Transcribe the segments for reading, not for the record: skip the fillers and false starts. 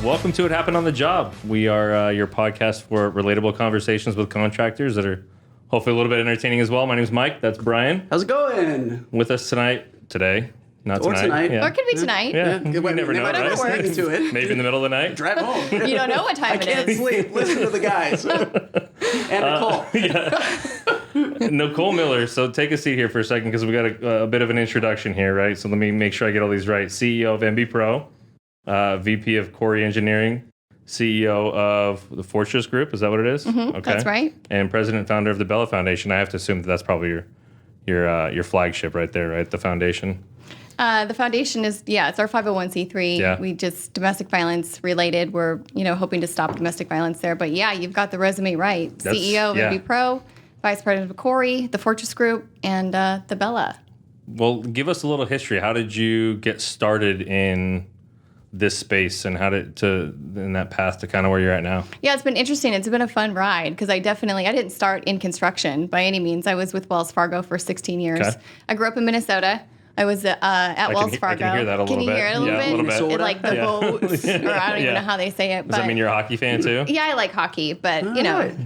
Welcome to What Happened on the Job. We are your podcast for relatable conversations with contractors that are hopefully a little bit entertaining as well. My name is Mike. That's Brian. How's it going? With us today. Not or tonight. Yeah. Or it could be tonight. Yeah, you never know, whatever right? works. To it. Maybe in the middle of the night. Drive home. You don't know what time it is. I can't sleep. Listen to the guys. And Nicole. Nicole Miller. So take a seat here for a second because we got a bit of an introduction here, right? So let me make sure I get all these right. CEO of MB Pro, VP of Koury Engineering, CEO of the Fortrez Group. Is that what it is? Mm-hmm, okay. That's right. And president and founder of the Bella Foundation. I have to assume that's probably your flagship right there, right? The foundation. The foundation is, it's our 501c3. Yeah. We just, domestic violence related. We're, hoping to stop domestic violence there. But yeah, you've got the resume right. CEO of MB Pro, Vice President of Koury, the Fortrez Group, and the Bella. Well, give us a little history. How did you get started in this space and in that path to kind of where you're at now? Yeah, it's been interesting. It's been a fun ride because I didn't start in construction by any means. I was with Wells Fargo for 16 years. Okay. I grew up in Minnesota. I was at Wells Fargo. I can hear that a little bit. Can you hear it a little bit? It, like the boats, or I don't even know how they say it. Does that mean you're a hockey fan too? Yeah, I like hockey, but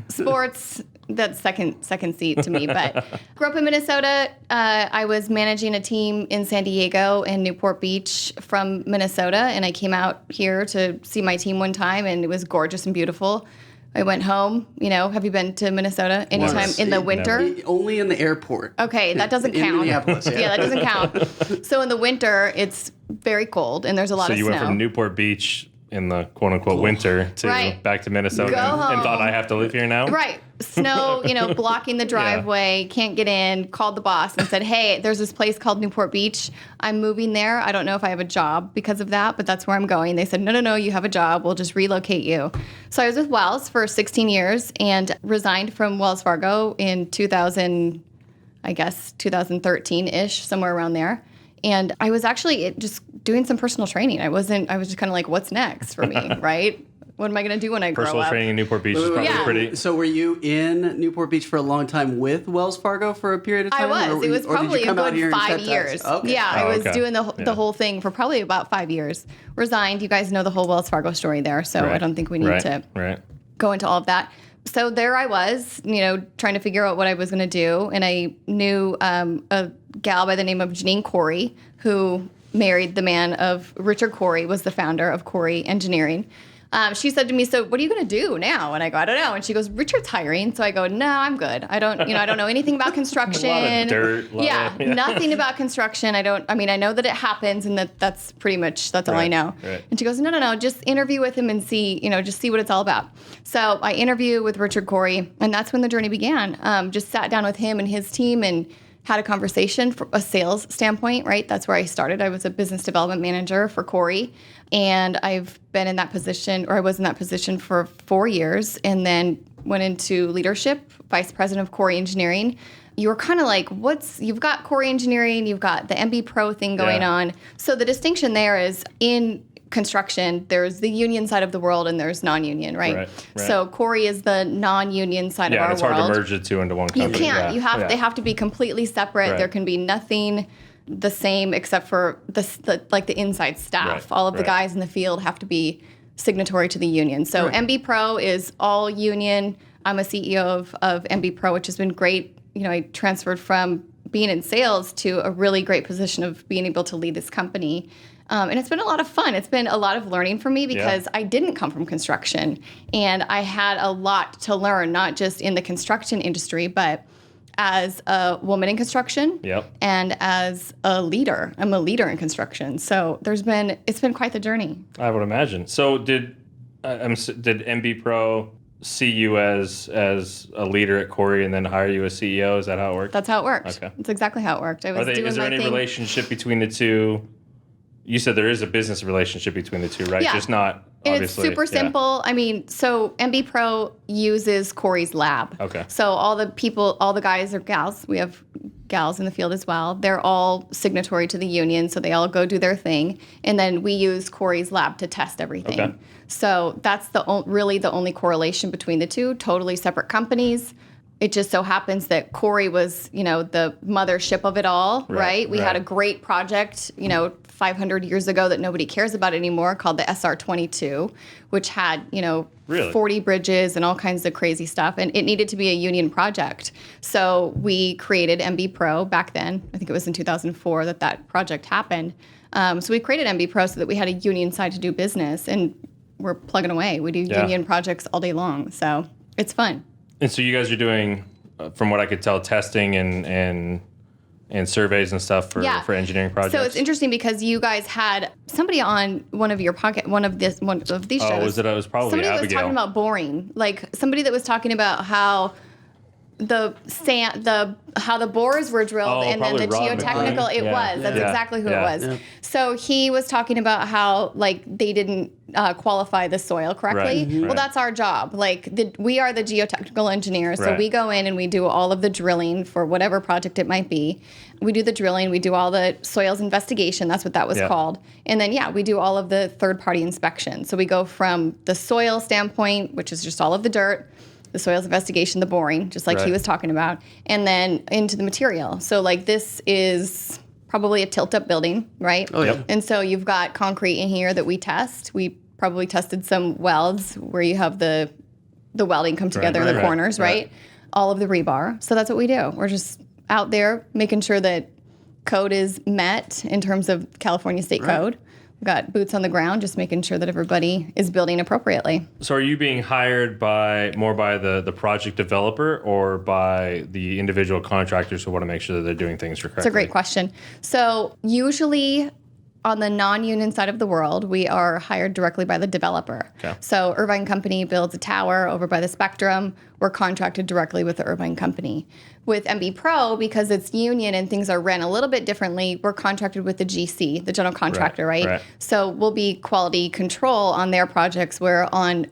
sports, that's second seat to me. But grew up in Minnesota. I was managing a team in San Diego and Newport Beach from Minnesota, and I came out here to see my team one time, and it was gorgeous and beautiful. I went home. Have you been to Minnesota anytime in the winter? Never. Only in the airport. Okay, that doesn't count. In Minneapolis, yeah, that doesn't count. So in the winter, it's very cold and there's a lot of snow. So you went from Newport Beach in the quote-unquote winter to back to Minnesota and thought, I have to live here now? Right. Snow, blocking the driveway, can't get in, called the boss and said, hey, there's this place called Newport Beach. I'm moving there. I don't know if I have a job because of that, but that's where I'm going. They said, no, you have a job. We'll just relocate you. So I was with Wells for 16 years and resigned from Wells Fargo in 2013-ish, somewhere around there. And I was actually just doing some personal training. I was just kind of like, what's next for me, right? What am I going to do when I grow up? Personal training in Newport Beach is probably pretty... So were you in Newport Beach for a long time with Wells Fargo for a period of time? I was. It was probably a good 5 years. Okay. Yeah, I was doing the whole thing for probably about 5 years. Resigned. You guys know the whole Wells Fargo story there, so I don't think we need to go into all of that. So there I was, trying to figure out what I was going to do. And I knew a gal by the name of Janine Koury, who married the man of Richard Koury, was the founder of Koury Engineering. She said to me, so what are you going to do now? And I go, I don't know. And she goes, Richard's hiring. So I go, no, I'm good. I don't know anything about construction. A lot of dirt. Nothing about construction. I know that it happens and that's pretty much, that's all I know. Right. And she goes, no, just interview with him and see, just see what it's all about. So I interview with Richard Koury, and that's when the journey began. Just sat down with him and his team and had a conversation from a sales standpoint, right? That's where I started. I was a business development manager for Koury, and I've been in that position, or I was in that position for 4 years, and then went into leadership, vice president of Koury Engineering. You were kind of like, you've got Koury Engineering, you've got the MB Pro thing going on. So the distinction there is in construction, there's the union side of the world and there's non-union, right? So Koury is the non-union side of our world. Yeah, it's hard to merge the two into one company. You can't. They have to be completely separate. There can be nothing the same except for the inside staff. All of the guys in the field have to be signatory to the union. So MB Pro is all union. I'm a CEO of MB Pro, which has been great. I transferred from being in sales to a really great position of being able to lead this company. And it's been a lot of fun. It's been a lot of learning for me because I didn't come from construction. And I had a lot to learn, not just in the construction industry, but as a woman in construction and as a leader. I'm a leader in construction. So it's been quite the journey. I would imagine. So did MB Pro see you as a leader at Koury and then hire you as CEO? Is that how it worked? That's how it worked. Okay. That's exactly how it worked. Is there any relationship between the two? You said there is a business relationship between the two, right? Yeah. Just not, and obviously. It's super simple. So MB Pro uses Koury's lab. Okay. So all the guys or gals, we have gals in the field as well, they're all signatory to the union, so they all go do their thing. And then we use Koury's lab to test everything. So that's really the only correlation between the two, totally separate companies. it just so happens that Koury was, the mothership of it all, right? We had a great project, 500 years ago that nobody cares about anymore called the SR-22, which had, 40 bridges and all kinds of crazy stuff. And it needed to be a union project. So we created MB Pro back then. I think it was in 2004 that project happened. So we created MB Pro so that we had a union side to do business. And we're plugging away. We do union projects all day long. So it's fun. And so you guys are doing, from what I could tell, testing and surveys and stuff for engineering projects. So it's interesting because you guys had somebody on one of your one of these shows. Oh, was it? It was probably somebody Abigail. that was talking about boring, like somebody that was talking about how how the bores were drilled and then the geotechnical. That's exactly who it was. Yeah. So he was talking about how they didn't qualify the soil correctly. Right. Well, that's our job. We are the geotechnical engineers, so we go in and we do all of the drilling for whatever project it might be. We do the drilling, we do all the soils investigation. That's what that was called. And then we do all of the third-party inspection. So we go from the soil standpoint, which is just all of the dirt, the soils investigation, the boring, just like he was talking about, and then into the material. So this is probably a tilt-up building, right? Oh, yeah. And so you've got concrete in here that we test. We probably tested some welds where you have the welding come together in the corners, right? All of the rebar. So that's what we do. We're just out there making sure that code is met in terms of California state code. We've got boots on the ground, just making sure that everybody is building appropriately. So are you being hired more by the project developer or by the individual contractors who want to make sure that they're doing things correctly? It's a great question. So usually on the non-union side of the world, we are hired directly by the developer. Okay. So Irvine Company builds a tower over by the Spectrum. We're contracted directly with the Irvine Company. With MB Pro, because it's union and things are ran a little bit differently, we're contracted with the GC, the general contractor, right? So we'll be quality control on their projects, where on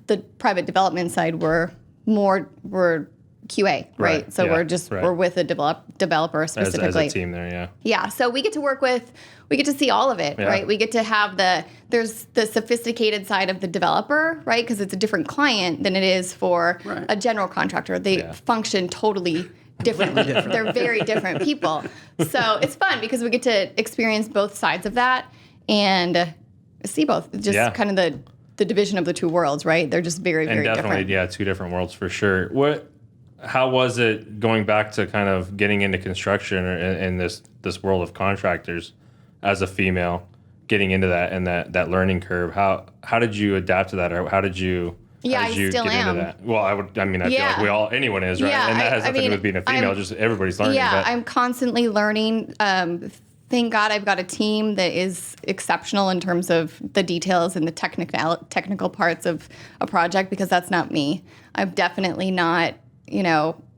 the private development side, we're QA, right? So we're with a developer specifically. As a team there, Yeah, so we get to see all of it, right? We get to have there's the sophisticated side of the developer, right? Because it's a different client than it is for a general contractor. They function totally differently. They're very different people. So it's fun because we get to experience both sides of that and see both. Just kind of the division of the two worlds, right? They're just very, very different. And definitely, two different worlds for sure. How was it going back to kind of getting into construction in this world of contractors as a female, getting into that and that learning curve? How did you adapt to that, or how did you I still am. into that? Well, I feel like anyone is, right? And that has nothing to do with being a female, just everybody's learning. Yeah, I'm constantly learning. Thank God I've got a team that is exceptional in terms of the details and the technical parts of a project, because that's not me. I'm definitely not,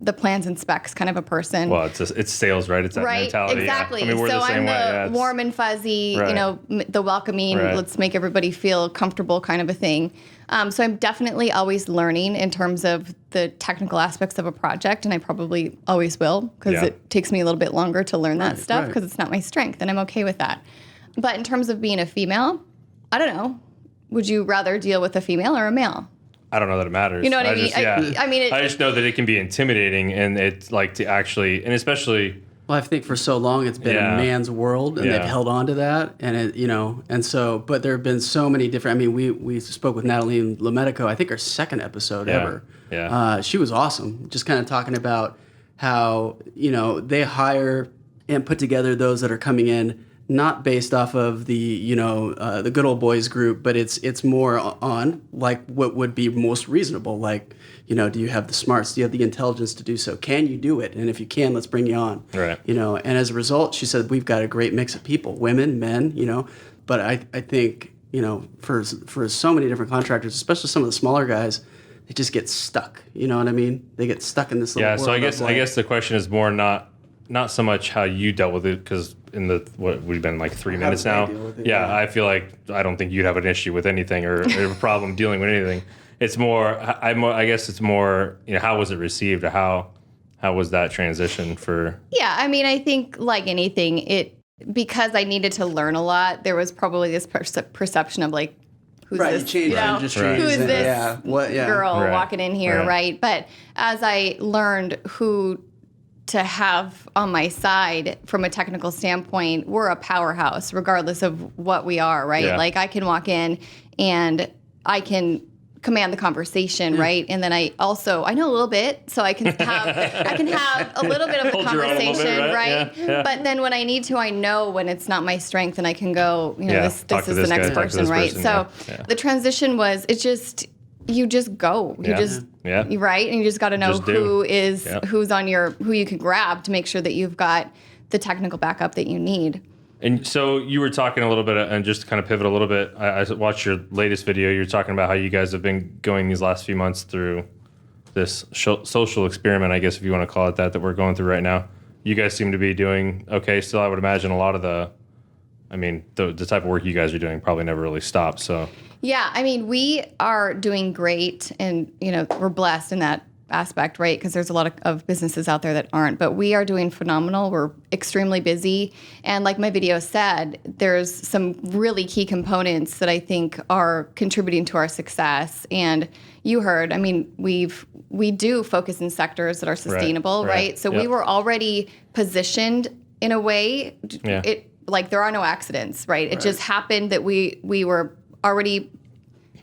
the plans and specs kind of a person. Well, it's sales, right? It's that mentality. Exactly. Yeah. I mean, we're so the same I'm the warm and fuzzy, the welcoming, let's make everybody feel comfortable kind of a thing. So I'm definitely always learning in terms of the technical aspects of a project, and I probably always will, because it takes me a little bit longer to learn that stuff, because it's not my strength, and I'm okay with that. But in terms of being a female, I don't know. Would you rather deal with a female or a male? I don't know that it matters. You know what I mean? I just know that it can be intimidating, and it's to actually, and especially. Well, I think for so long it's been a man's world, and they've held on to that, and and so, but there have been so many different. I mean, we spoke with Natalie Lemedico, I think our second episode ever. Yeah. She was awesome, just kind of talking about how they hire and put together those that are coming in, not based off of the the good old boys group, but it's more on what would be most reasonable. Do you have the smarts? Do you have the intelligence to do so? Can you do it? And if you can, let's bring you on. Right. And as a result, she said we've got a great mix of people, women, men. But I think for so many different contractors, especially some of the smaller guys, they just get stuck. You know what I mean? They get stuck in this little world. So I guess the question is more not so much how you dealt with it, because we've been 3 minutes now. I feel like I don't think you'd have an issue with anything or a problem dealing with anything. It's more, I guess it's more, how was it received, or how was that transition for? Yeah, I mean, I think like anything, because I needed to learn a lot, there was probably this perception of who's right, this, you change industries. who is this girl Right. walking in here, right? But as I learned who to have on my side from a technical standpoint, we're a powerhouse regardless of what we are, right? Yeah. Like I can walk in and I can command the conversation, right? And then I know a little bit, so I can have a little bit of a Hold your own a little conversation, bit, right? Yeah. But then when I need to, I know when it's not my strength, and I can go, this talk to is this the next guy, talk to person, this right? person, So the transition was, you just go, right? And you just got to know who's on who you can grab to make sure that you've got the technical backup that you need. And so you were talking a little bit, and just to kind of pivot a little bit, I watched your latest video. You're talking about how you guys have been going these last few months through this social experiment, I guess, if you want to call it that we're going through right now. You guys seem to be doing okay. Still, I would imagine a lot of the type of work you guys are doing probably never really stops. So yeah, I mean, we are doing great, and we're blessed in that aspect, right? Because there's a lot of businesses out there that aren't, but we are doing phenomenal. We're extremely busy, and like my video said, there's some really key components that I think are contributing to our success. And you heard, I mean, we do focus in sectors that are sustainable, right? So we were already positioned in a way. There are no accidents, right? It just happened that we were already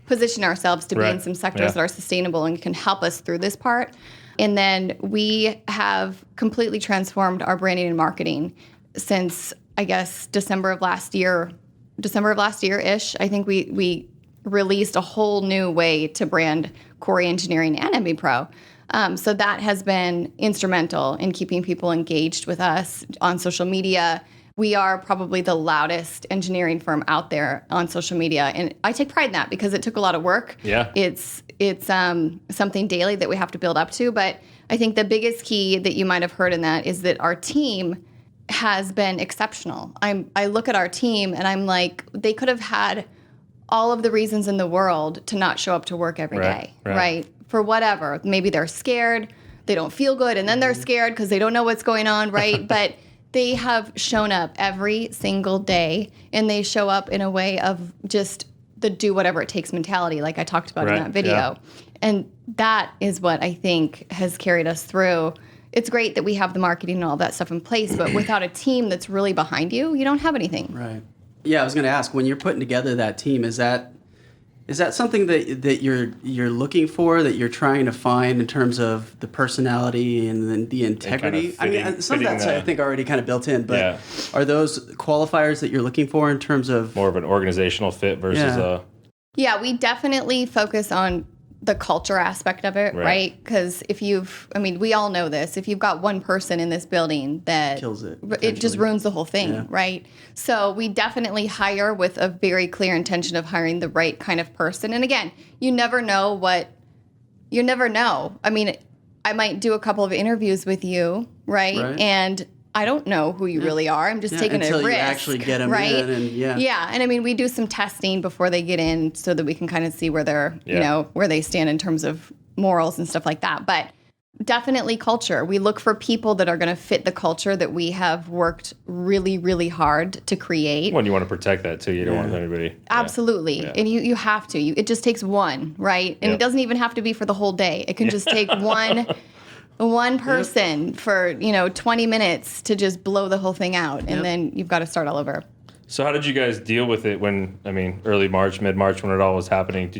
position ourselves to be in some sectors that are sustainable and can help us through this part. And then we have completely transformed our branding and marketing since, I guess, December of last year-ish. I think we released a whole new way to brand Koury Engineering and MB Pro. So that has been instrumental in keeping people engaged with us on social media. We are probably the loudest engineering firm out there on social media, and I take pride in that because it took a lot of work. Yeah, it's something daily that we have to build up to. But I think the biggest key that you might have heard in that is that our team has been exceptional. I look at our team and I'm like, they could have had all of the reasons in the world to not show up to work every day, right? For whatever, maybe they're scared, they don't feel good, and then they're scared because they don't know what's going on, right? But they have shown up every single day, and they show up in a way of just the do whatever it takes mentality, like I talked about in that video. Yeah. And that is what I think has carried us through. It's great that we have the marketing and all that stuff in place, but without a team that's really behind you, you don't have anything. Right. Yeah, I was going to ask, when you're putting together that team, is that something that you're looking for, that you're trying to find in terms of the personality and the integrity? Kind of I mean, some of that's I think already kind of built in, but are those qualifiers that you're looking for in terms of more of an organizational fit versus a? Yeah, we definitely focus on the culture aspect of it, right? Because we all know this. If you've got one person in this building that kills it, it just ruins the whole thing, right? So we definitely hire with a very clear intention of hiring the right kind of person. And again, you never know. I mean, I might do a couple of interviews with you, right? And I don't know who you really are. I'm just taking a risk. Until you actually get them in. And and I mean, we do some testing before they get in so that we can kind of see where they're, where they stand in terms of morals and stuff like that. But definitely culture. We look for people that are going to fit the culture that we have worked really, really hard to create. Well, you want to protect that too. You don't want anybody. Absolutely. Yeah. And you have to. It just takes one, right? And it doesn't even have to be for the whole day. It can just take one person for 20 minere to just blow the whole thing out, and then you've got to start all over. So how did you guys deal with it when, early March, mid-March, when it all was happening?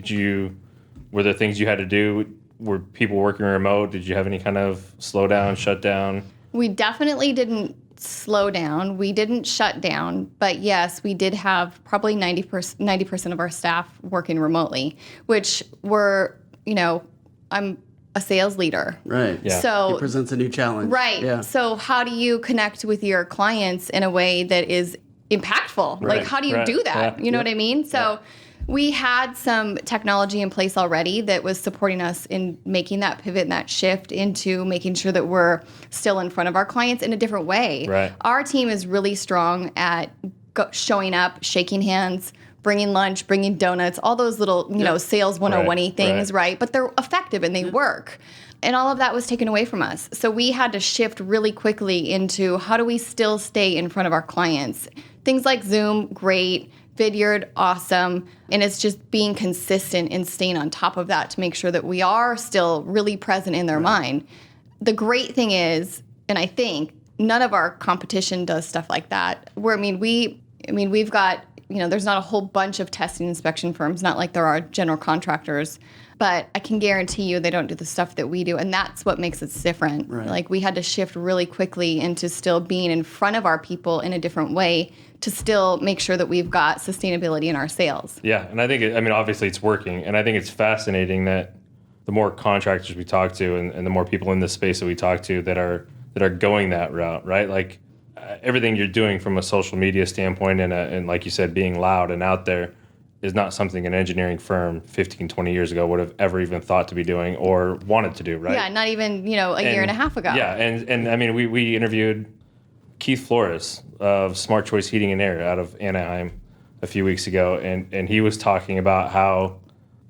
Were there things you had to do? Were people working remote? Did you have any kind of slowdown, shutdown? We definitely didn't slow down. We didn't shut down. But yes, we did have probably 90% of our staff working remotely, which I'm a sales leader. Right. Yeah. So it presents a new challenge. Right. Yeah. So how do you connect with your clients in a way that is impactful? Right. Like, how do you do that? You know what I mean? So we had some technology in place already that was supporting us in making that pivot and that shift into making sure that we're still in front of our clients in a different way. Right. Our team is really strong at showing up, shaking hands, bringing lunch, bringing donuts, all those little, sales 101-y things, right? But they're effective and they work. And all of that was taken away from us. So we had to shift really quickly into how do we still stay in front of our clients? Things like Zoom, great. Vidyard, awesome. And it's just being consistent and staying on top of that to make sure that we are still really present in their mind. The great thing is, and I think none of our competition does stuff like that. We've got, there's not a whole bunch of testing inspection firms, not like there are general contractors, but I can guarantee you they don't do the stuff that we do. And that's what makes it different. Right. Like we had to shift really quickly into still being in front of our people in a different way to still make sure that we've got sustainability in our sales. Yeah. And I think, obviously it's working. And I think it's fascinating that the more contractors we talk to and the more people in this space that we talk to that are going that route, right? Like everything you're doing from a social media standpoint and like you said, being loud and out there is not something an engineering firm 15, 20 years ago would have ever even thought to be doing or wanted to do, right? Yeah, not even, a year and a half ago. Yeah, and we interviewed Keith Flores of Smart Choice Heating and Air out of Anaheim a few weeks ago, and he was talking about how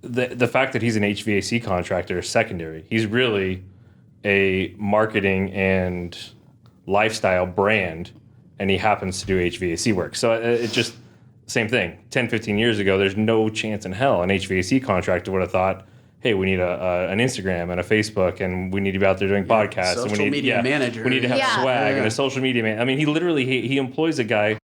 the fact that he's an HVAC contractor is secondary. He's really a marketing and lifestyle brand, and he happens to do HVAC work. So it just, same thing. 10, 15 years ago, there's no chance in hell an HVAC contractor would have thought, hey, we need an Instagram and a Facebook, and we need to be out there doing podcasts. Social and we need, media manager. We need to have swag and a social media man. I mean, he literally, he employs a guy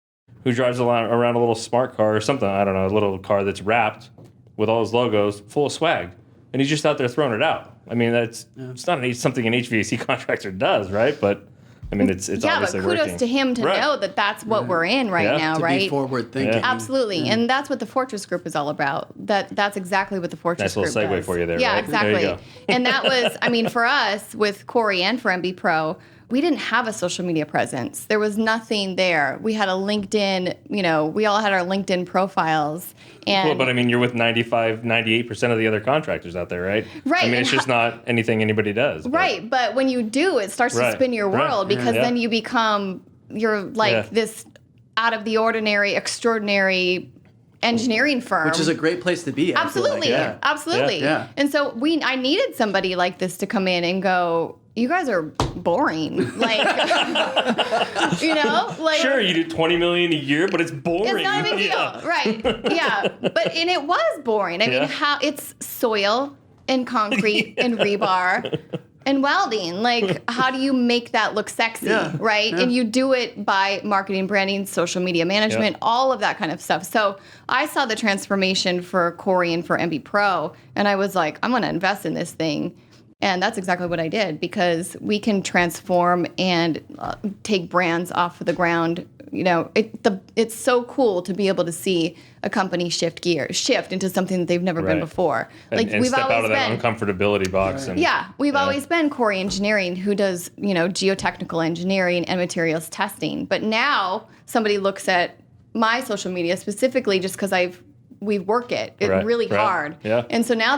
who drives around a little smart car or something, I don't know, a little car that's wrapped with all his logos full of swag. And he's just out there throwing it out. I mean, it's not something an HVAC contractor does, right? But I mean, it's obviously but kudos working. To him to know that that's what we're in now, to right? Be forward thinking. Yeah. Absolutely, and that's what the Fortrez Group is all about. That's exactly what the Fortrez Group does. Nice little segue for you there. Yeah, right? exactly. There you go. And that was, for us with Koury and for MB Pro, we didn't have a social media presence. There was nothing there. We had a LinkedIn, we all had our LinkedIn profiles. And well, but you're with 95, 98% of the other contractors out there, right? Right. It's just not anything anybody does. Right, but when you do, it starts to spin your world because then you're this out of the ordinary, extraordinary engineering firm. Which is a great place to be. Absolutely. Absolutely. Yeah. And so I needed somebody like this to come in and go, you guys are boring. Like, Sure, you do $20 million a year, but it's boring. It's not a big deal. Right. Yeah. And it was boring. I mean, how it's soil and concrete and rebar and welding. Like, how do you make that look sexy? Right. Yeah. And you do it by marketing, branding, social media management, all of that kind of stuff. So I saw the transformation for Koury and for MB Pro, and I was like, I'm going to invest in this thing. And that's exactly what I did, because we can transform and take brands off of the ground. It's so cool to be able to see a company shift into something that they've never been before. And we've step out of that uncomfortability box. Right. And, we've always been Koury Engineering, who does geotechnical engineering and materials testing. But now somebody looks at my social media specifically just because we work it really hard. Yeah. And so now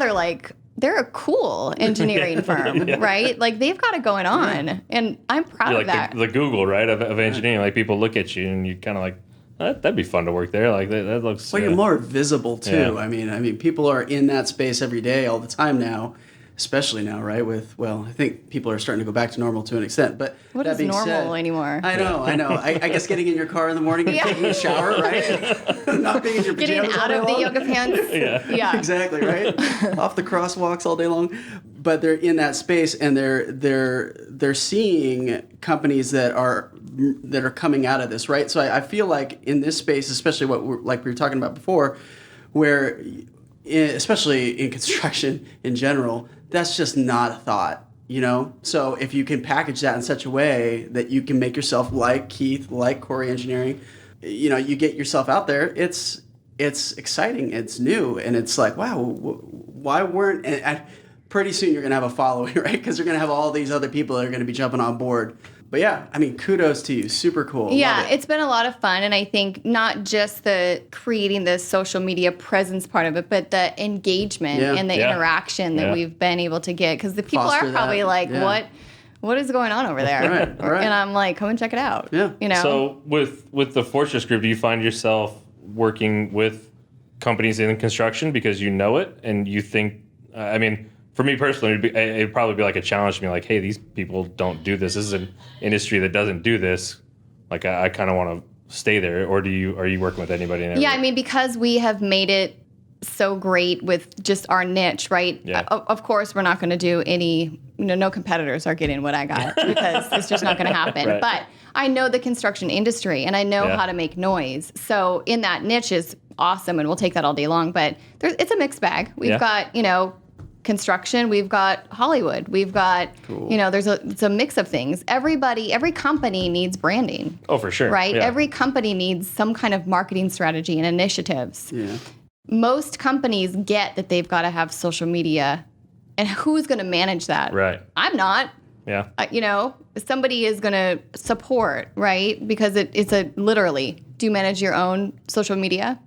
they're a cool engineering firm, right? Like, they've got it going on, and I'm proud of that. The Google, right, of engineering. Like, people look at you, and you kind of like, that'd be fun to work there. Like, that looks... Well, you're more visible, too. Yeah. I mean, people are in that space every day, all the time now, especially now, right? I think people are starting to go back to normal to an extent, but what is normal anymore? I know. I guess getting in your car in the morning and taking a shower, right? Not being in your pajamas getting out of the yoga pants. Yeah. Exactly, right? Off the crosswalks all day long. But they're in that space, and they're seeing companies that are coming out of this, right? So I feel like in this space, especially like we were talking about before, where especially in construction in general, that's just not a thought, So if you can package that in such a way that you can make yourself like Keith, like Koury Engineering, you get yourself out there, it's exciting, it's new, and it's like, wow, why weren't... And pretty soon you're going to have a following, right? Because you're going to have all these other people that are going to be jumping on board. But yeah, kudos to you. Super cool. Yeah, it's been a lot of fun. And I think not just the creating the social media presence part of it, but the engagement and the interaction that we've been able to get. Because the people are probably like, what is going on over there? Right. And I'm like, come and check it out. Yeah. So with the Fortrez Group, do you find yourself working with companies in construction because you know it and you think, for me personally, it'd probably be like a challenge to me, like, hey, these people don't do this. This is an industry that doesn't do this. Like, I kind of want to stay there, or are you working with anybody? Yeah, I mean, because we have made it so great with just our niche, right? Yeah. Of course, we're not going to do any, no competitors are getting what I got because it's just not going to happen. Right. But I know the construction industry and I know how to make noise. So in that niche is awesome and we'll take that all day long. But it's a mixed bag. We've got, construction, we've got Hollywood, we've got, it's a mix of things. Every company needs branding. Oh, for sure. Right? Yeah. Every company needs some kind of marketing strategy and initiatives. Yeah. Most companies get that they've got to have social media, and who's going to manage that? Right. I'm not. Yeah. Somebody is going to support, right? Because it's literally, do you manage your own social media?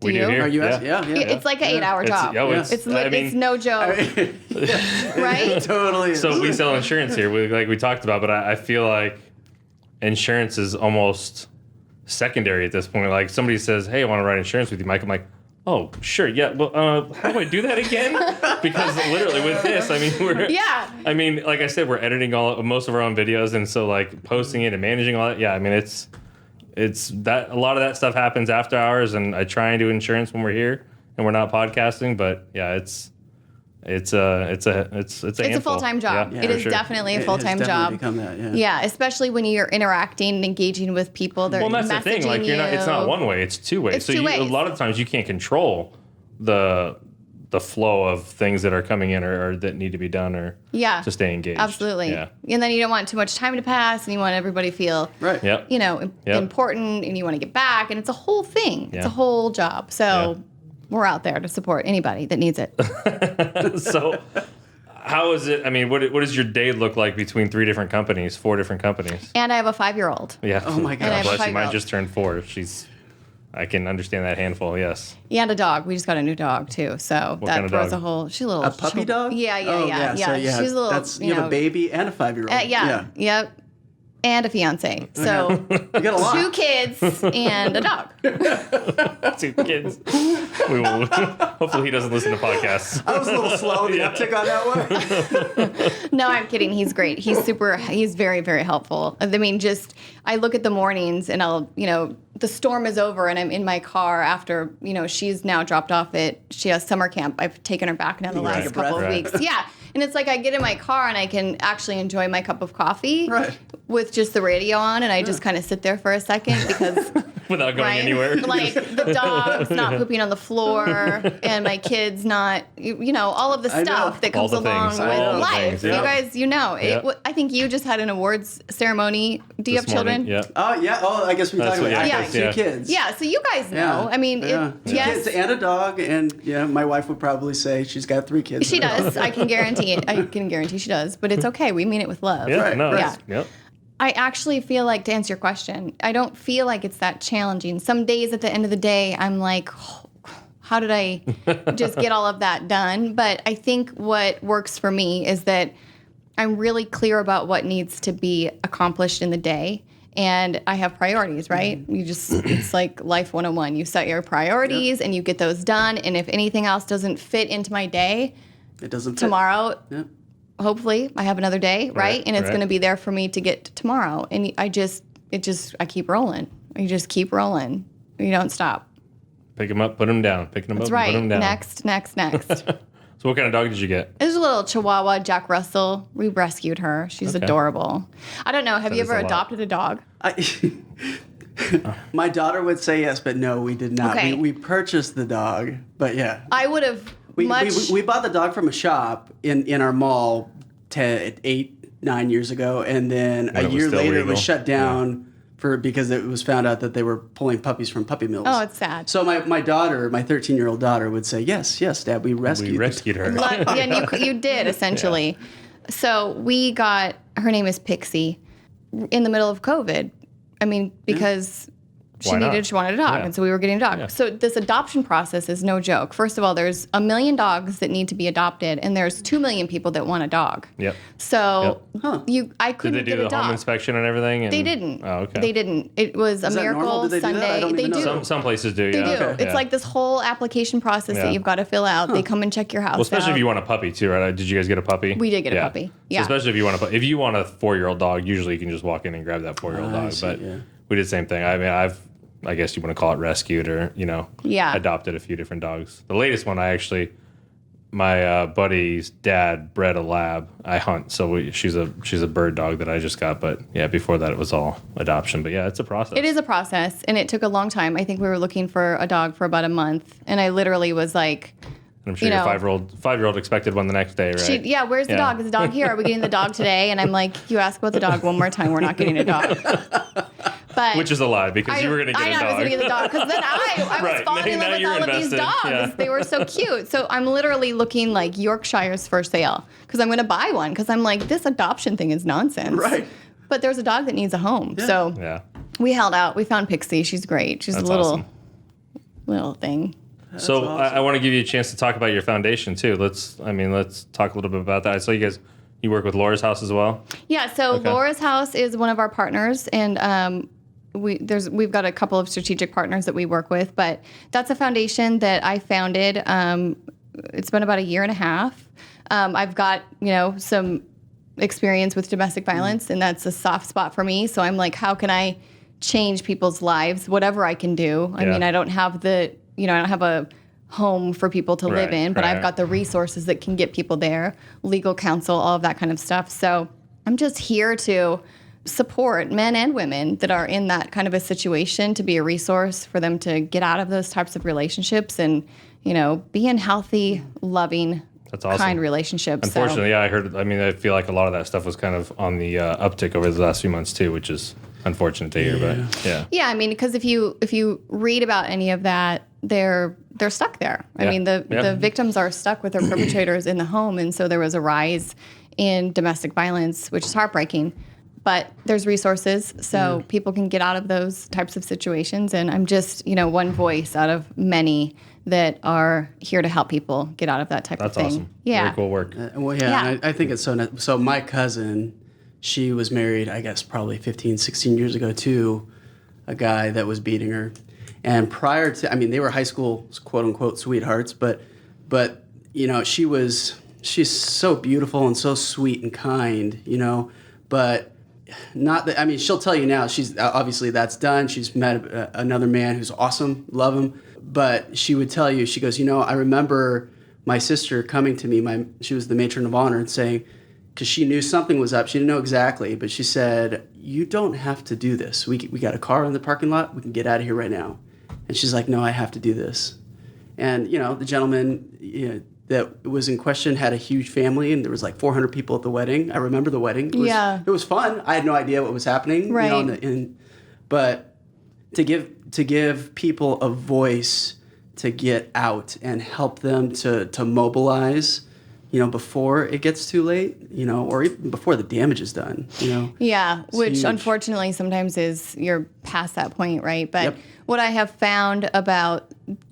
We do here. Are you asking? Yeah. It's like an 8-hour job. It's no joke. Right? Totally. So we sell insurance here, like we talked about, but I feel like insurance is almost secondary at this point. Like somebody says, hey, I want to write insurance with you, Mike. I'm like, oh, sure. Yeah. Well, how do I do that again? Because literally with this, I mean, like I said, we're editing most of our own videos. And so like posting it and managing all that. Yeah. I mean, it's that a lot of that stuff happens after hours, and I try and do insurance when we're here and we're not podcasting, but yeah, it's a full-time job. Yeah, it is definitely a full-time job. Become that, yeah, especially when you're interacting and engaging with people. They're that's the thing. Like it's not one way; it's two ways. It's two ways. A lot of times you can't control the flow of things that are coming in or that need to be done or to stay engaged. Absolutely. Yeah. And then you don't want too much time to pass, and you want everybody to feel right. Yep. Important, and you want to get back, and it's a whole thing. It's a whole job. So. We're out there to support anybody that needs it. So how is it? I mean, what does your day look like between 4 different companies? And I have a 5-year-old. Yeah. Oh, my gosh. Bless you. Mine just turned 4. I can understand that handful, yes. Yeah, and a dog. We just got a new dog, too. So what kind of throws dog? She's a little... A puppy dog? Yeah. So, she's a little... You have a baby and a 5-year-old. Yep. And a fiance. So you got a lot. 2 kids and a dog. 2 kids. We will. Hopefully he doesn't listen to podcasts. I was a little slow in the uptick on that one. No, I'm kidding. He's great. He's very, very helpful. I mean, I look at the mornings and I'll, the storm is over and I'm in my car after, she's now dropped off she has summer camp. I've taken her back now the last couple of weeks. Yeah. And it's like I get in my car and I can actually enjoy my cup of coffee with just the radio on, and I just kind of sit there for a second because without going anywhere. Like the dog's not pooping on the floor and my kid's not, all of the stuff that comes along with life. You guys, I think you just had an awards ceremony. Do you have children? Yeah. Oh, yeah. Oh, I guess we talked about it. 2 kids. Yeah, so you guys know. I mean, 2 kids and a dog, and my wife would probably say she's got 3 kids. She does. I can guarantee it. I can guarantee she does, but it's okay. We mean it with love. Yeah, Yep. I actually feel like, to answer your question, I don't feel like it's that challenging. Some days at the end of the day, I'm like, how did I just get all of that done? But I think what works for me is that I'm really clear about what needs to be accomplished in the day. And I have priorities, right? It's like life 101. You set your priorities and you get those done. And if anything else doesn't fit into my day, it doesn't fit. Tomorrow, hopefully I have another day, right? And it's going to be there for me to get to tomorrow. And I keep rolling. You just keep rolling. You don't stop. Pick them up, put them down. Pick them up, That's right. Put them down. Next. So what kind of dog did you get? It was a little Chihuahua Jack Russell. We rescued her. She's adorable. I don't know. Have you ever adopted a dog? My daughter would say yes, but no, we did not. Okay. We purchased the dog, but yeah. I would have we bought the dog from a shop in our mall 8-9 years ago, and then a year later it was shut down because it was found out that they were pulling puppies from puppy mills. Oh, it's sad. So my daughter, my 13-year-old daughter, would say, yes, Dad, we rescued her. And you did, essentially. Yeah. So we got, her name is Pixie, in the middle of COVID. I mean, because she wanted a dog, and so we were getting a dog. Yeah. So this adoption process is no joke. First of all, there's 1 million dogs that need to be adopted, and there's 2 million people that want a dog. Yep. So I couldn't get a dog. Did they do the home inspection and everything? They didn't. Oh, okay. They didn't. It was a miracle Sunday. They do. Some places do. They do. Okay. It's like this whole application process that you've got to fill out. They come and check your house. Well, especially if you want a puppy too, right? Did you guys get a puppy? We did get a puppy. Yeah. So especially if you want a 4-year-old dog, usually you can just walk in and grab that 4-year-old dog. But we did the same thing. I mean, I guess you want to call it rescued or, adopted a few different dogs. The latest one my buddy's dad bred a lab. I hunt, so she's a bird dog that I just got. But yeah, before that it was all adoption. But yeah, it's a process. It is a process, and it took a long time. I think we were looking for a dog for about a month, and I literally was like, I'm sure your five-year-old expected one the next day, right? Where's the dog? Is the dog here? Are we getting the dog today? And I'm like, you ask about the dog one more time, we're not getting a dog. But which is a lie because you were going to get a dog. I know I was going to get the dog because then I was falling in love with all of these dogs. Yeah. They were so cute. So I'm literally looking like Yorkshire's for sale because I'm going to buy one because I'm like, this adoption thing is nonsense. Right. But there's a dog that needs a home. Yeah. So we held out. We found Pixie. She's great. She's That's a awesome. little thing. That's awesome. I want to give you a chance to talk about your foundation too. Let's talk a little bit about that. I saw you work with Laura's House as well. Yeah. So Laura's House is one of our partners, and we've got a couple of strategic partners that we work with, but that's a foundation that I founded. It's been about a year and a half. I've got, some experience with domestic violence, and that's a soft spot for me. So I'm like, how can I change people's lives? Whatever I can do. I mean, I don't have I don't have a home for people to live in, but I've got the resources that can get people there, legal counsel, all of that kind of stuff. So I'm just here to support men and women that are in that kind of a situation, to be a resource for them to get out of those types of relationships and, be in healthy, loving, That's awesome. Kind relationships. Unfortunately, I feel like a lot of that stuff was kind of on the uptick over the last few months too, which is unfortunate to hear, but yeah. Yeah, I mean, because if you read about any of that, they're stuck there. I mean, the victims are stuck with their perpetrators in the home, and so there was a rise in domestic violence, which is heartbreaking. But there's resources, so people can get out of those types of situations. And I'm just, one voice out of many that are here to help people get out of that type of thing. That's awesome. Yeah. Very cool work. And I think it's so my cousin, she was married, I guess, probably 15, 16 years ago to a guy that was beating her. And prior to, they were high school, quote unquote, sweethearts, but she's so beautiful and so sweet and kind, but not that, she'll tell you now, she's obviously that's done. She's met another man who's awesome, love him. But she would tell you, she goes, I remember my sister coming to me, she was the matron of honor, and saying, because she knew something was up. She didn't know exactly, but she said, you don't have to do this. We got a car in the parking lot. We can get out of here right now. And she's like, no, I have to do this. And, the gentleman that was in question had a huge family, and there was like 400 people at the wedding. I remember the wedding. It was fun. I had no idea what was happening. Right. But to give people a voice to get out and help them to mobilize, before it gets too late, or even before the damage is done, Yeah, which huge. Unfortunately sometimes you're past that point, right? But what I have found about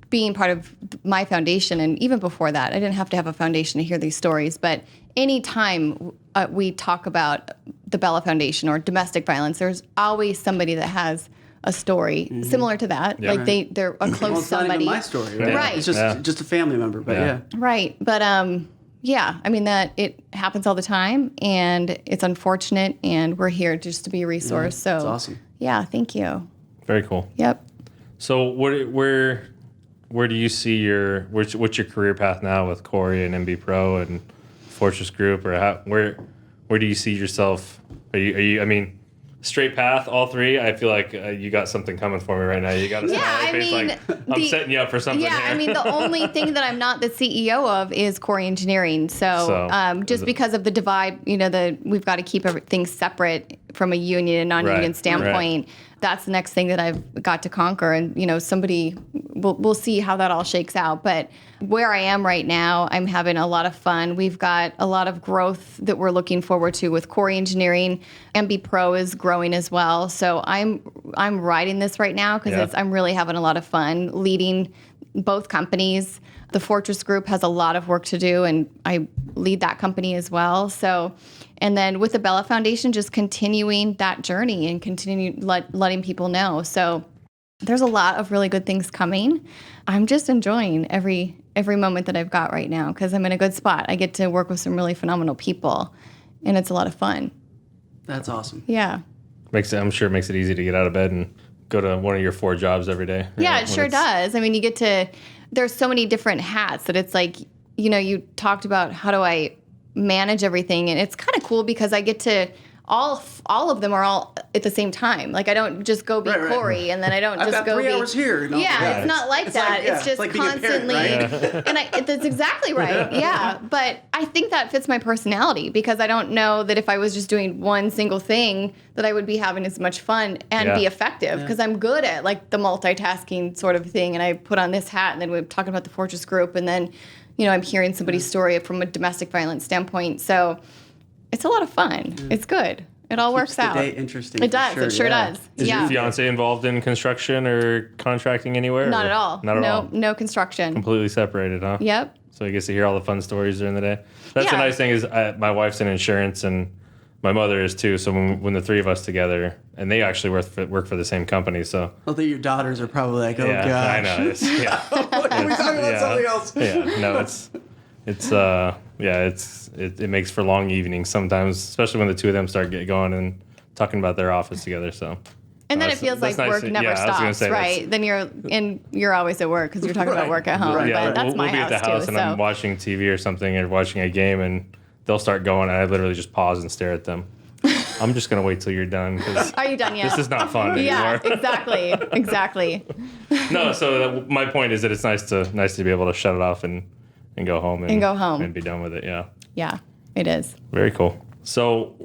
being part of my foundation, and even before that, I didn't have to have a foundation to hear these stories, but anytime we talk about the Bella Foundation or domestic violence, there's always somebody that has a story similar to that. Yeah. Like they're a close it's somebody. not even my story, right? Right. It's just a family member, but Right. But that it happens all the time, and it's unfortunate, and we're here just to be a resource. So it's awesome. Yeah, thank you. Very cool. Yep. So where do you see what's your career path now with Koury and MB Pro and Fortrez Group, or where do you see yourself? Are you straight path, all three? I feel like you got something coming for me right now. You got a smiley face, like I'm setting you up for something here. The only thing that I'm not the CEO of is Koury Engineering. So just because of the divide, we've got to keep everything separate from a union and non-union standpoint. Right. That's the next thing that I've got to conquer. And, we'll see how that all shakes out. But where I am right now, I'm having a lot of fun. We've got a lot of growth that we're looking forward to with Koury Engineering. MB Pro is growing as well. So I'm riding this right now because I'm really having a lot of fun leading both companies. The Fortrez Group has a lot of work to do, and I lead that company as well. So, and then with the Bella Foundation, just continuing that journey and letting people know. So there's a lot of really good things coming. I'm just enjoying every moment that I've got right now because I'm in a good spot. I get to work with some really phenomenal people, and it's a lot of fun. That's awesome. Yeah. I'm sure it makes it easy to get out of bed and go to one of your 4 jobs every day. Yeah, it sure does. I mean, there's so many different hats that it's like, you talked about how do I manage everything, and it's kind of cool because I get to all of them are all at the same time. Like I don't just go be Koury and then I don't I've just got go 3 hours here. Yeah, it's not like that. It's just like constantly. And that's exactly right. Yeah, but I think that fits my personality because I don't know that if I was just doing one single thing that I would be having as much fun and be effective because I'm good at like the multitasking sort of thing. And I put on this hat and then we're talking about the Fortrez Group and then, I'm hearing somebody's story from a domestic violence standpoint. So it's a lot of fun. It's good. It all works out. Keeps the day interesting. It does. Sure, it sure does. Is your fiance involved in construction or contracting anywhere? Not at all. Not at all. No construction. Completely separated, huh? Yep. So he gets to hear all the fun stories during the day. That's the nice thing is my wife's in insurance and my mother is too. So when the 3 of us together, and they actually work for the same company. So I think your daughters are probably like, oh gosh. I know. We're talking about something else. Yeah. No, it makes for long evenings sometimes, especially when the 2 of them start going and talking about their office together. So. And then it feels like work never stops, right? Then you're always at work because you're talking about work at home. Right. But that's my we'll be at the house too, and I'm watching TV or something or watching a game and they'll start going and I literally just pause and stare at them. I'm just going to wait till you're done. Are you done yet? This is not fun anymore. Yeah, exactly. No, so my point is that it's nice to be able to shut it off and go home and be done with it. Yeah. Yeah, it is. Very cool. So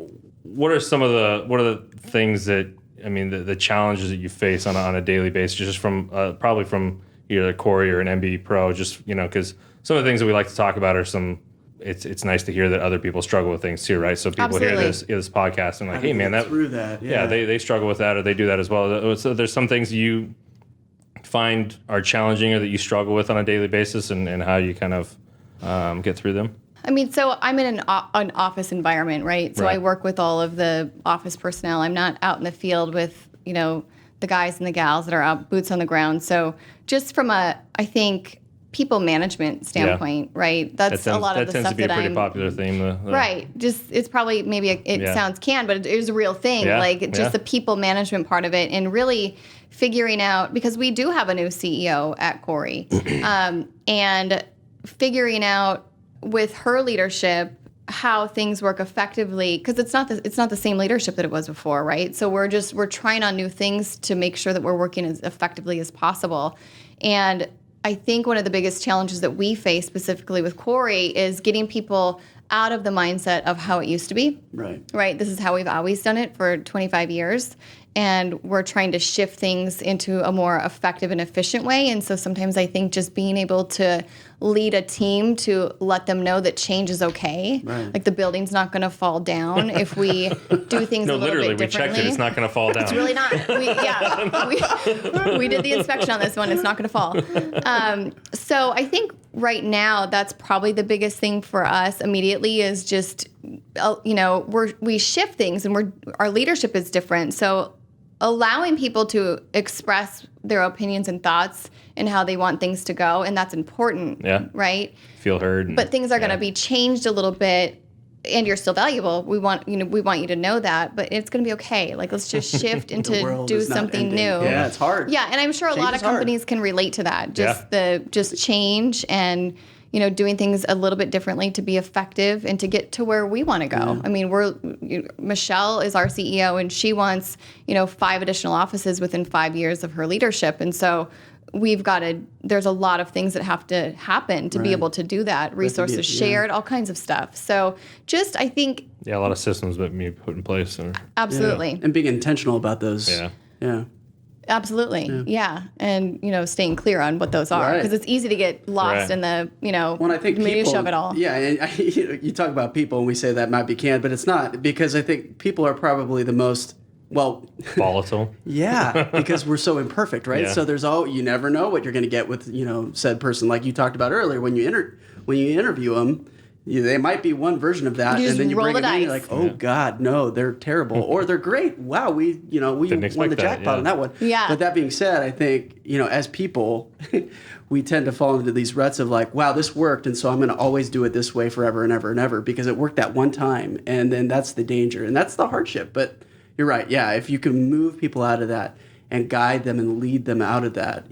what are the things that, I mean, the challenges that you face on a daily basis, just from probably from either Koury or an MB Pro, just, because some of the things that we like to talk about are it's nice to hear that other people struggle with things too, right? So people hear this podcast and like, hey man, they struggle with that or they do that as well. So there's some things you find are challenging or that you struggle with on a daily basis and how you kind of get through them. I mean, so I'm in an office environment, right? So I work with all of the office personnel. I'm not out in the field with, the guys and the gals that are out boots on the ground. So just from I think, people management standpoint, right? That's a lot of the stuff that tends to be a pretty popular theme. Right. Just, it's probably, maybe it sounds canned, but it is a real thing. The people management part of it and really figuring out, because we do have a new CEO at Koury, and figuring out with her leadership how things work effectively, because it's not the same leadership that it was before, right? So we're trying on new things to make sure that we're working as effectively as possible. And I think one of the biggest challenges that we face specifically with Koury is getting people out of the mindset of how it used to be. Right. This is how we've always done it for 25 years. And we're trying to shift things into a more effective and efficient way. And so sometimes I think just being able to lead a team to let them know that change is okay. Right. Like the building's not going to fall down if we do things a little bit differently. We checked it. It's not going to fall down. It's really not. We did the inspection on this one. It's not going to fall. So I think right now that's probably the biggest thing for us immediately is just, we shift things and our leadership is different. So allowing people to express their opinions and thoughts and how they want things to go, and that's important, right? Feel heard. But things are going to be changed a little bit, and you're still valuable. We want you to know that, but it's going to be okay. Like, let's just shift into do something new. Yeah, it's hard. Yeah, and I'm sure a lot of companies can relate to that. Just change and doing things a little bit differently to be effective and to get to where we want to go. Yeah. I mean, Michelle is our CEO and she wants, 5 additional offices within 5 years of her leadership. And so there's a lot of things that have to happen to be able to do that. Resources shared, all kinds of stuff. So just, I think. Yeah, a lot of systems that need to be put in place. Absolutely. And being intentional about those. Yeah. Absolutely. Yeah. And, staying clear on what those are. Because it's easy to get lost in the, I think minutia of it all. Yeah. And you talk about people and we say that might be canned, but it's not, because I think people are probably the most, volatile. Yeah. Because we're so imperfect, right? Yeah. So you never know what you're going to get with, said person. Like you talked about earlier, when you interview them, they might be one version of that, and then you bring them in, you're like, oh God, no, they're terrible, or they're great. Wow, we won the jackpot on that one. Yeah. But that being said, I think as people, we tend to fall into these ruts of like, wow, this worked, and so I'm going to always do it this way forever and ever and ever because it worked that one time, and then that's the danger and that's the hardship. But you're right. Yeah, if you can move people out of that and guide them and lead them out of that,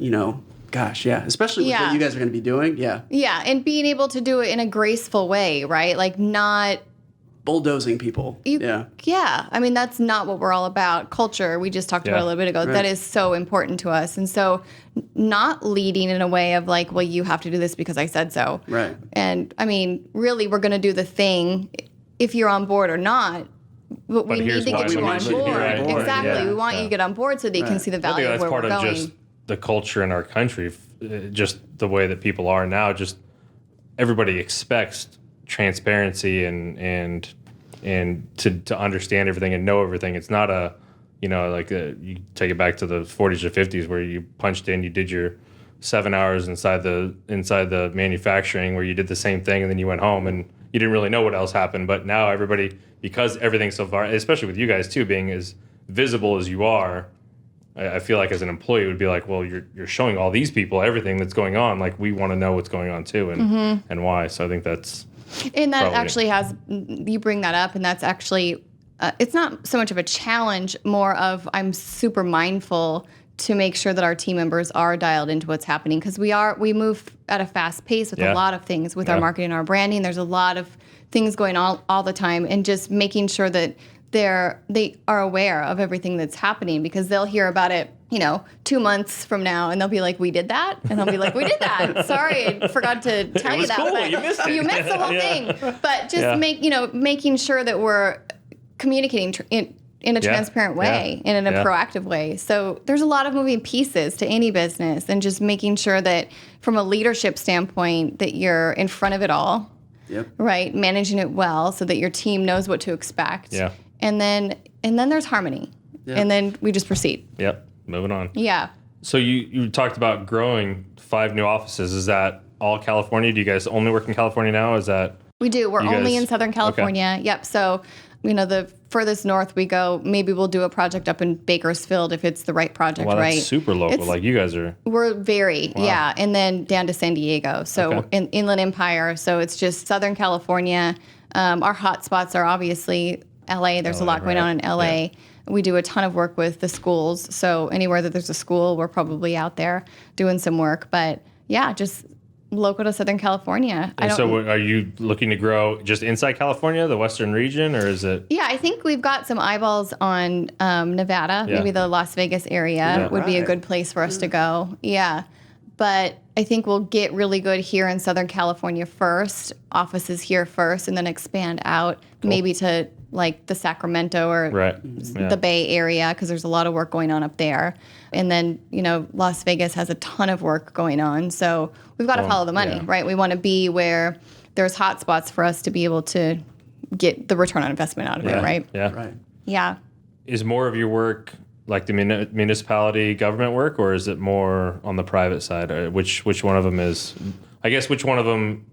gosh, yeah, especially with what you guys are going to be doing. Yeah. Yeah, and being able to do it in a graceful way, right? Like not bulldozing people. Yeah. I mean, that's not what we're all about. Culture, we just talked about a little bit ago. Right. That is so important to us. And so not leading in a way of like, well, you have to do this because I said so. Right. And I mean, really, we're going to do the thing if you're on board or not. But we need to get you on board. Right. Exactly. Yeah. We want you to get on board so that you can see the value of where we're going. I think that's part of just the culture in our country, just the way that people are now. Just everybody expects transparency and to understand everything and know everything. It's not a, you take it back to the 40s or 50s where you punched in, you did your 7 hours inside the manufacturing where you did the same thing and then you went home and you didn't really know what else happened. But now everybody, because everything's so far, especially with you guys too, being as visible as you are, I feel like as an employee it would be like, well, you're showing all these people everything that's going on. Like we want to know what's going on too and why. So I think that's. And that actually you bring that up, and that's actually, it's not so much of a challenge, more of I'm super mindful to make sure that our team members are dialed into what's happening because we move at a fast pace with a lot of things with our marketing and our branding. There's a lot of things going on all the time, and just making sure that they are aware of everything that's happening because they'll hear about it 2 months from now, and they'll be like, we did that? And I'll be like, we did that. Sorry, I forgot to tell you that. Cool. But you missed it. You missed the whole thing. But just making sure that we're communicating in a transparent way and in a proactive way. So there's a lot of moving pieces to any business, and just making sure that from a leadership standpoint that you're in front of it all, right? Managing it well so that your team knows what to expect. Yeah. And then there's harmony. Yep. And then we just proceed. Yep. Moving on. Yeah. So you talked about growing 5 new offices. Is that all California? Do you guys only work in California now? Is that we do? We're only in Southern California. Okay. Yep. So the furthest north we go, maybe we'll do a project up in Bakersfield if it's the right project, right? That's super local. Like you guys are. We're very and then down to San Diego. So in Inland Empire. So it's just Southern California. Our hot spots are obviously LA. There's a lot going on in LA. Yeah. We do a ton of work with the schools. So anywhere that there's a school, we're probably out there doing some work. But just local to Southern California. So are you looking to grow just inside California, the Western region, or is it? Yeah, I think we've got some eyeballs on Nevada. Yeah. Maybe the Las Vegas area would be a good place for us to go. Yeah. But I think we'll get really good here in Southern California first, offices here first, and then expand out maybe to like the Sacramento or the Bay Area because there's a lot of work going on up there. And then, Las Vegas has a ton of work going on. So we've got to follow the money, right? We want to be where there's hot spots for us to be able to get the return on investment out of it, right? Yeah. Right. Yeah. Is more of your work like the municipality government work, or is it more on the private side? Or which one of them is? I guess which one of them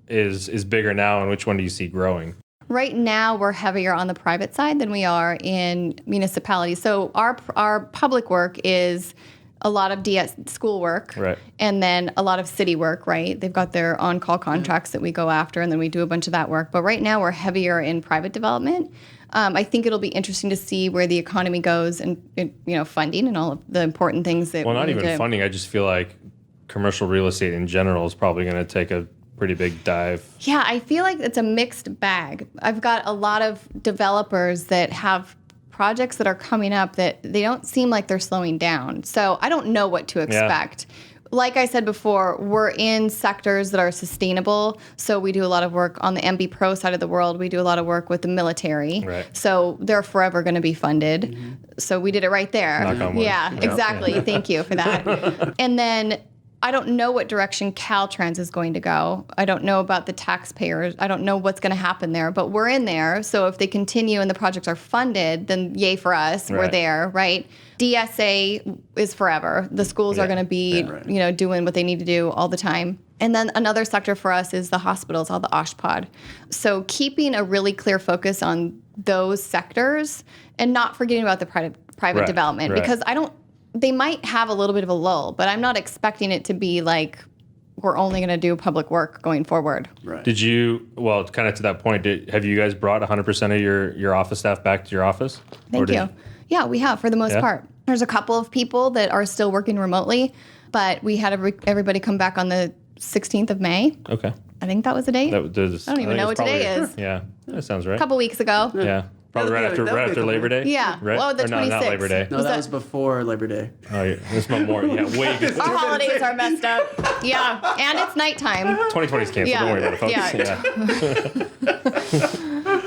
is bigger now, and which one do you see growing? Right now, we're heavier on the private side than we are in municipalities. So our public work is a lot of DS school work, and then a lot of city work, right? They've got their on-call contracts that we go after, and then we do a bunch of that work. But right now, we're heavier in private development. I think it'll be interesting to see where the economy goes and funding and all of the important things that. Well, not even funding. I just feel like commercial real estate in general is probably going to take a pretty big dive. Yeah, I feel like it's a mixed bag. I've got a lot of developers that have projects that are coming up that they don't seem like they're slowing down. So I don't know what to expect. Yeah. Like I said before, we're in sectors that are sustainable. So we do a lot of work on the MB Pro side of the world. We do a lot of work with the military. Right. So they're forever going to be funded. Mm-hmm. So we did it right there. Knock on wood. Yeah, exactly. Thank you for that. And then I don't know what direction Caltrans is going to go. I don't know about the taxpayers. I don't know what's going to happen there, but we're in there. So if they continue and the projects are funded, then yay for us. We're there, right? DSA is forever. The schools are going to be, doing what they need to do all the time. And then another sector for us is the hospitals, all the OSHPOD. So keeping a really clear focus on those sectors and not forgetting about the private development because they might have a little bit of a lull, but I'm not expecting it to be like we're only going to do public work going forward. Right. Did you, well, kind of to that point, have you guys brought 100% of your office staff back to your office? Thank you. Yeah, we have for the most part. There's a couple of people that are still working remotely, but we had everybody come back on the 16th of May. Okay. I think that was the date. I don't even know what today is. Sure. Yeah, that sounds right. A couple weeks ago. Yeah. Probably right after Labor Day? Yeah. Right? Well, the 26th. No, not Labor Day. No, that was before Labor Day. Oh, yeah. This Memorial. Yeah, way good. Our holidays are messed up. Yeah. And it's nighttime. 2020 is canceled. Don't worry about it, folks. Yeah.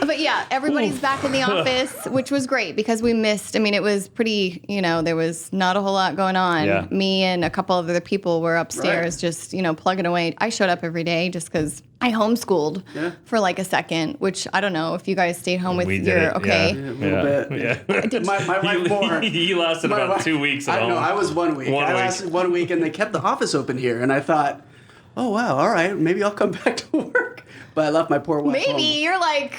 But yeah, everybody's back in the office, which was great because we missed. I mean, it was pretty, there was not a whole lot going on. Yeah. Me and a couple of other people were upstairs just, plugging away. I showed up every day just because I homeschooled for like a second, which I don't know if you guys stayed home with okay. Yeah, a little bit. Yeah. I did my wife more. He lasted about 2 weeks at home. No, I was 1 week. I lasted 1 week, and they kept the office open here, and I thought, oh, wow, all right, maybe I'll come back to work. But I left my poor wife home. You're like,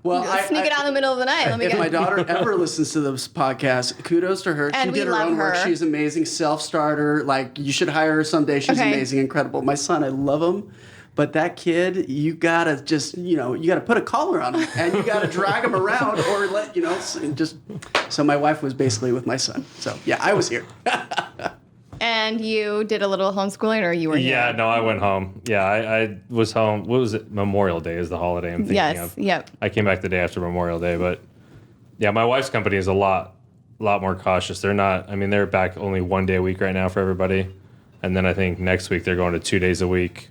well, sneak it out in the middle of the night. If my daughter ever listens to this podcast, kudos to her. And she did her own work. She's amazing, self-starter. Like, you should hire her someday. She's amazing, incredible. My son, I love him. But that kid, you gotta just, you gotta put a collar on him, and you gotta drag him around, or just. So my wife was basically with my son. So yeah, I was here. And you did a little homeschooling, or you were here? Yeah, no, I went home. Yeah, I was home. What was it? Memorial Day is the holiday I'm thinking of. Yep. I came back the day after Memorial Day, but yeah, my wife's company is a lot more cautious. They're not. I mean, they're back only 1 day a week right now for everybody, and then I think next week they're going to 2 days a week.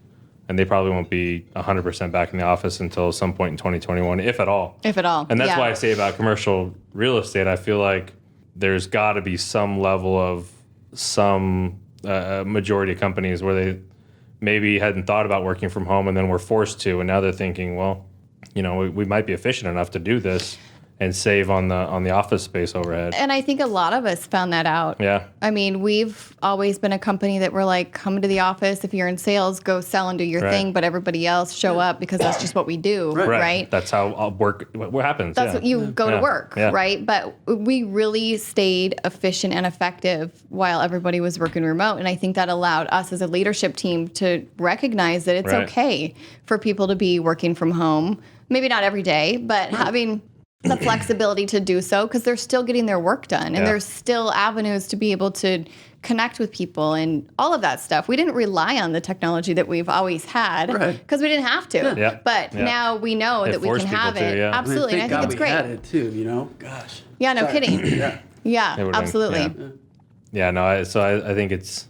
And they probably won't be 100% back in the office until some point in 2021, if at all. If at all. And that's why I say about commercial real estate, I feel like there's got to be some level of some majority of companies where they maybe hadn't thought about working from home and then were forced to. And now they're thinking, well, we might be efficient enough to do this and save on the office space overhead. And I think a lot of us found that out. Yeah. I mean, we've always been a company that we're like, come to the office. If you're in sales, go sell and do your thing. But everybody else show up because that's just what we do, right? That's how what happens. That's what you go to work, right? But we really stayed efficient and effective while everybody was working remote. And I think that allowed us as a leadership team to recognize that it's okay for people to be working from home. Maybe not every day, but having the flexibility to do so because they're still getting their work done and there's still avenues to be able to connect with people and all of that stuff. We didn't rely on the technology that we've always had because we didn't have to. Yeah. But now we know that we can have it. Absolutely. I mean, and I think it's great. We had it too, Gosh. Yeah, no kidding. Yeah, absolutely. Yeah, no, I think it's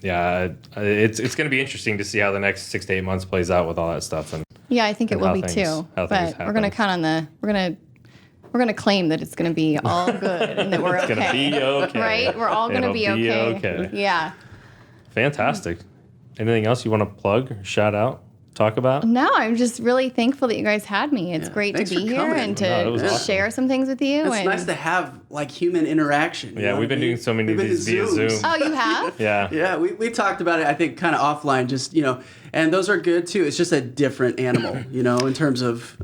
it's going to be interesting to see how the next 6 to 8 months plays out with all that stuff. And yeah, I think it will be too. But we're going to count on we're going to claim that it's going to be all good and that we're okay. It's going to be okay. Right? We're all going to be okay. Yeah. Fantastic. Anything else you want to plug or shout out, talk about? No, I'm just really thankful that you guys had me. It's great to be here and to share some things with you. It's nice to have human interaction. Yeah, we've been doing so many of these via Zoom. Oh, you have? Yeah. Yeah, we talked about it, I think, kind of offline, just, and those are good too. It's just a different animal, in terms of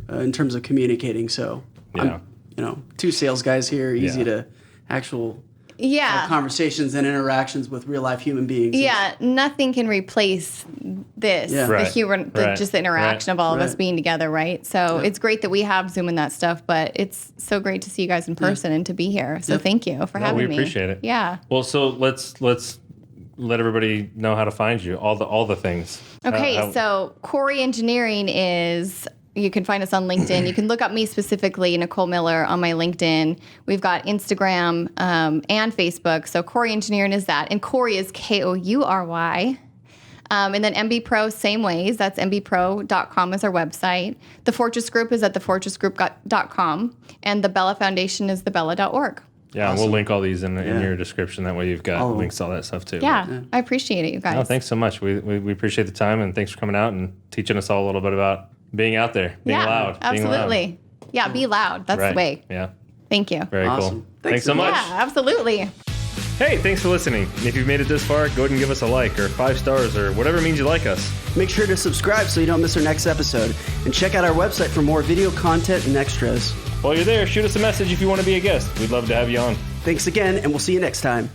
communicating. So, two sales guys here, easy to actual conversations and interactions with real life human beings. Yeah, nothing can replace this, just the interaction of all of us being together, right? So it's great that we have Zoom and that stuff, but it's so great to see you guys in person and to be here. So thank you for having me. We appreciate it. Yeah. Well, so let's let everybody know how to find you, all the things. Okay, so Koury Engineering is... You can find us on LinkedIn. You can look up me specifically, Nicole Miller, on my LinkedIn. We've got Instagram and Facebook. So Koury Engineering is that. And Koury is Koury. And then MB Pro, same ways. That's mbpro.com is our website. The Fortrez Group is at thefortrezgroup.com. And the Bella Foundation is thebella.org. Yeah, awesome. We'll link all these in your description. That way you've got links to all that stuff too. Yeah, I appreciate it, you guys. No, thanks so much. We appreciate the time, and thanks for coming out and teaching us all a little bit about being out there, being loud. Absolutely. Yeah, be loud. That's the way. Yeah. Thank you. Very cool. Thanks so much. Yeah, absolutely. Hey, thanks for listening. And if you've made it this far, go ahead and give us a like or 5 stars or whatever means you like us. Make sure to subscribe so you don't miss our next episode. And check out our website for more video content and extras. While you're there, shoot us a message if you want to be a guest. We'd love to have you on. Thanks again, and we'll see you next time.